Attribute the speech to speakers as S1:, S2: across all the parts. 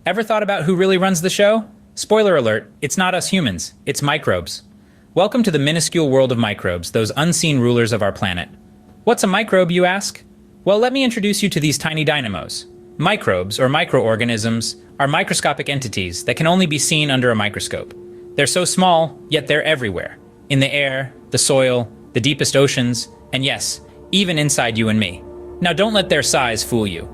S1: Ever thought about who really runs the show? Spoiler alert, it's not us humans, it's microbes. Welcome to the minuscule world of microbes, those unseen rulers of our planet. What's a microbe, you ask? Well, let me introduce you to these tiny dynamos. Microbes, or microorganisms, are microscopic entities that can only be seen under a microscope. They're so small, yet they're everywhere. In the air, the soil, the deepest oceans, and yes, even inside you and me. Now don't let their size fool you.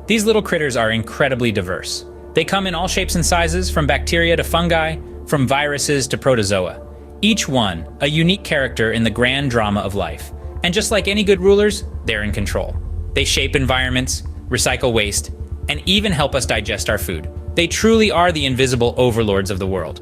S1: These little critters are incredibly diverse. They come in all shapes and sizes, from bacteria to fungi, from viruses to protozoa. Each one, a unique character in the grand drama of life. And just like any good rulers, they're in control. They shape environments, recycle waste, and even help us digest our food. They truly are the invisible overlords of the world.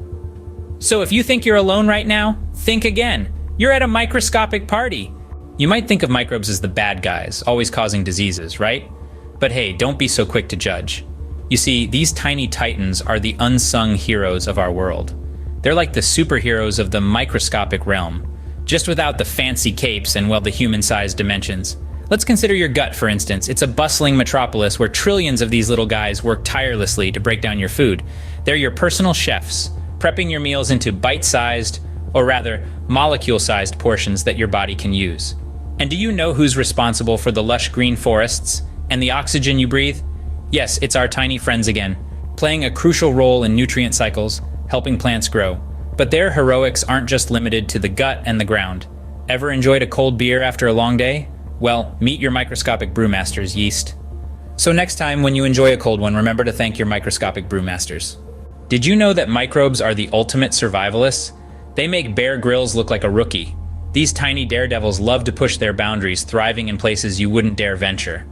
S1: So if you think you're alone right now, think again. You're at a microscopic party. You might think of microbes as the bad guys, always causing diseases, right? But hey, don't be so quick to judge. You see, these tiny titans are the unsung heroes of our world. They're like the superheroes of the microscopic realm, just without the fancy capes and, well, the human-sized dimensions. Let's consider your gut, for instance. It's a bustling metropolis where trillions of these little guys work tirelessly to break down your food. They're your personal chefs, prepping your meals into bite-sized, or rather, molecule-sized portions that your body can use. And do you know who's responsible for the lush green forests and the oxygen you breathe? Yes, it's our tiny friends again, playing a crucial role in nutrient cycles, helping plants grow. But their heroics aren't just limited to the gut and the ground. Ever enjoyed a cold beer after a long day? Well, meet your microscopic brewmasters, yeast. So next time when you enjoy a cold one, remember to thank your microscopic brewmasters. Did you know that microbes are the ultimate survivalists? They make Bear Grylls look like a rookie. These tiny daredevils love to push their boundaries, thriving in places you wouldn't dare venture.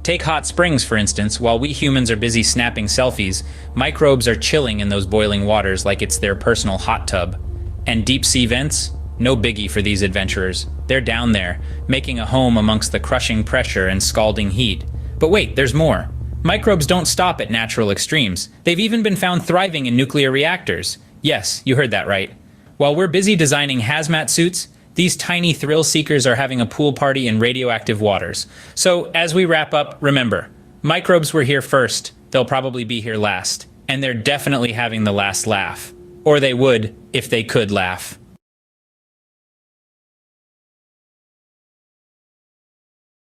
S1: Take hot springs, for instance. While we humans are busy snapping selfies, microbes are chilling in those boiling waters like it's their personal hot tub. And deep sea vents? No biggie for these adventurers. They're down there, making a home amongst the crushing pressure and scalding heat. But wait, there's more. Microbes don't stop at natural extremes. They've even been found thriving in nuclear reactors. Yes, you heard that right. While we're busy designing hazmat suits, these tiny thrill seekers are having a pool party in radioactive waters. So as we wrap up, remember, microbes were here first, they'll probably be here last, and they're definitely having the last laugh. Or they would if they could laugh.